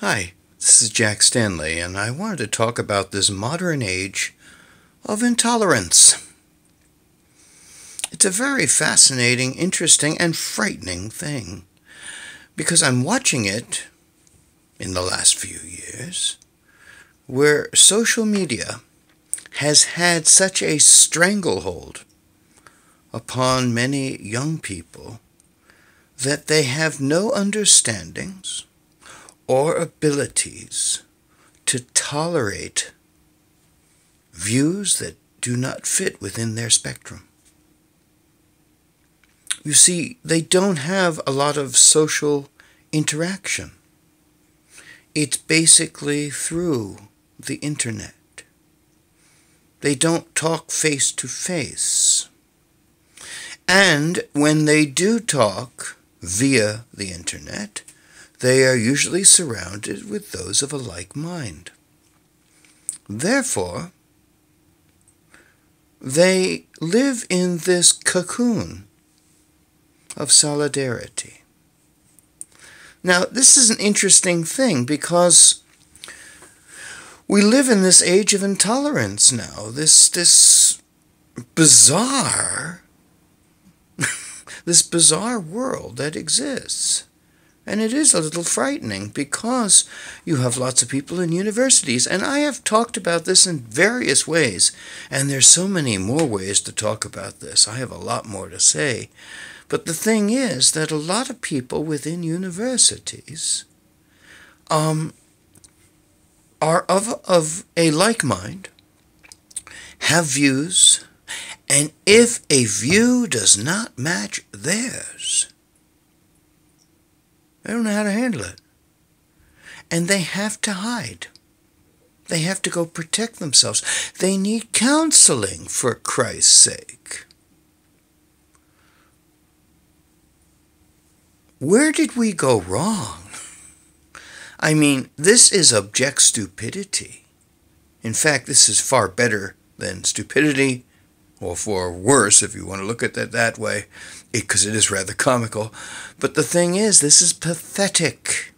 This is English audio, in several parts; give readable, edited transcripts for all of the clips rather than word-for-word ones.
Hi, this is Jack Stanley, and I wanted to talk about this modern age of intolerance. It's a very fascinating, interesting, and frightening thing, because I'm watching it in the last few years, where social media has had such a stranglehold upon many young people that they have no understandings or abilities to tolerate views that do not fit within their spectrum. You see, they don't have a lot of social interaction. It's basically through the internet. They don't talk face to face. And when they do talk via the internet, they are usually surrounded with those of a like mind. Therefore, they live in this cocoon of solidarity. Now, this is an interesting thing because we live in this age of intolerance now, this bizarre this bizarre world that exists. And it is a little frightening because you have lots of people in universities, and I have talked about this in various ways, and there's so many more ways to talk about this. I have a lot more to say. But the thing is that a lot of people within universities are of a like mind, have views, and if a view does not match theirs, they don't know how to handle it. And they have to hide. They have to go protect themselves. They need counseling, for Christ's sake. Where did we go wrong? I mean, this is abject stupidity. In fact, this is far better than stupidity, or for worse, if you want to look at it that way, because it is rather comical. But the thing is, this is pathetic.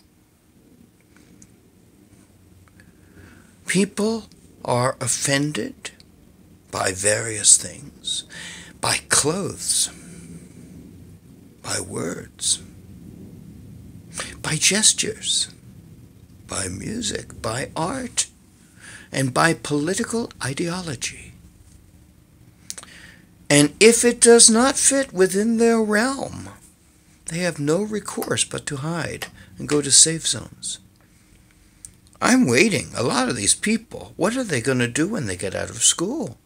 People are offended by various things, by clothes, by words, by gestures, by music, by art, and by political ideology. And if it does not fit within their realm, they have no recourse but to hide and go to safe zones. I'm waiting. A lot of these people, what are they going to do when they get out of school?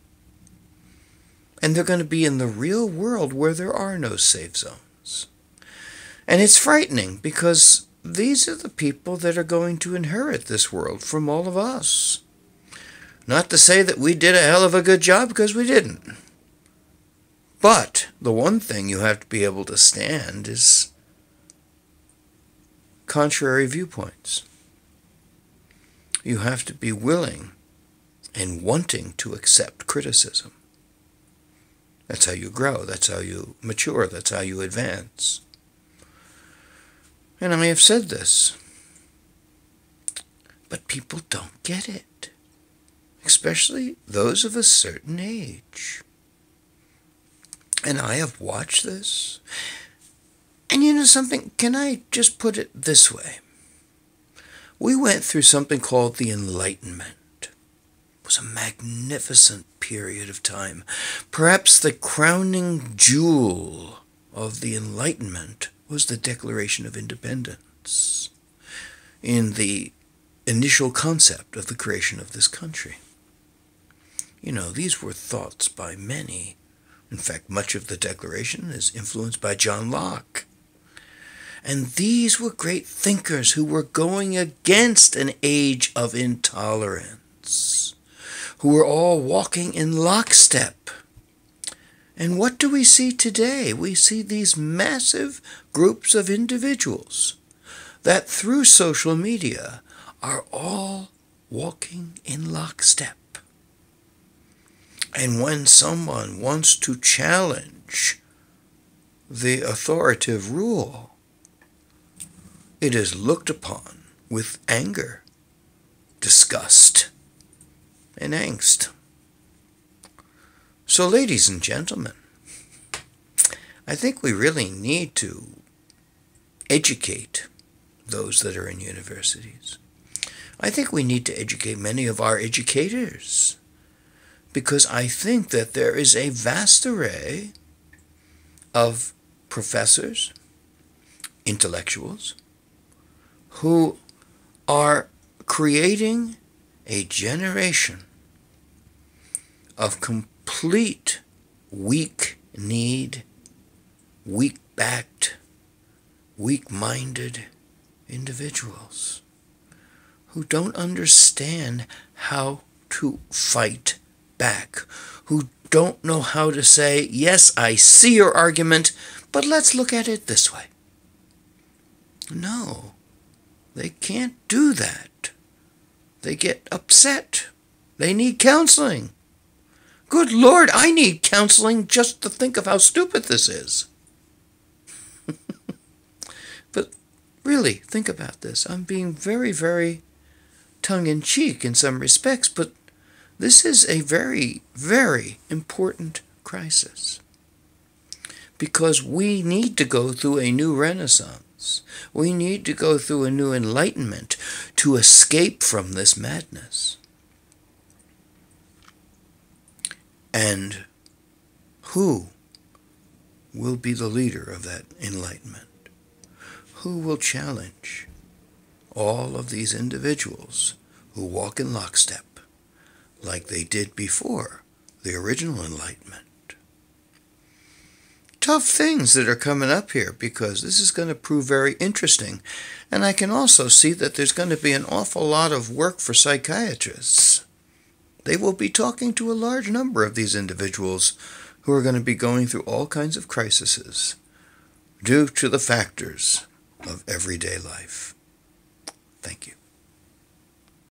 And they're going to be in the real world where there are no safe zones. And it's frightening because these are the people that are going to inherit this world from all of us. Not to say that we did a hell of a good job, because we didn't. But the one thing you have to be able to stand is contrary viewpoints. You have to be willing and wanting to accept criticism. That's how you grow. That's how you mature. That's how you advance. And I may have said this, but people don't get it, especially those of a certain age. And I have watched this. And you know something? Can I just put it this way? We went through something called the Enlightenment. It was a magnificent period of time. Perhaps the crowning jewel of the Enlightenment was the Declaration of Independence in the initial concept of the creation of this country. You know, these were thoughts by many. In fact, much of the Declaration is influenced by John Locke. And these were great thinkers who were going against an age of intolerance, who were all walking in lockstep. And what do we see today? We see these massive groups of individuals that through social media are all walking in lockstep. And when someone wants to challenge the authoritative rule, it is looked upon with anger, disgust, and angst. So, ladies and gentlemen, I think we really need to educate those that are in universities. I think we need to educate many of our educators, because I think that there is a vast array of professors, intellectuals, who are creating a generation of complete weak-kneed, weak-backed, weak-minded individuals who don't understand how to fight back, who don't know how to say, yes, I see your argument, but let's look at it this way. No, they can't do that. They get upset. They need counseling. Good Lord, I need counseling just to think of how stupid this is. But really, think about this. I'm being very, very tongue-in-cheek in some respects, but this is a very, very important crisis, because we need to go through a new renaissance. We need to go through a new enlightenment to escape from this madness. And who will be the leader of that enlightenment? Who will challenge all of these individuals who walk in lockstep like they did before the original Enlightenment? Tough things that are coming up here, because this is going to prove very interesting. And I can also see that there's going to be an awful lot of work for psychiatrists. They will be talking to a large number of these individuals who are going to be going through all kinds of crises due to the factors of everyday life. Thank you.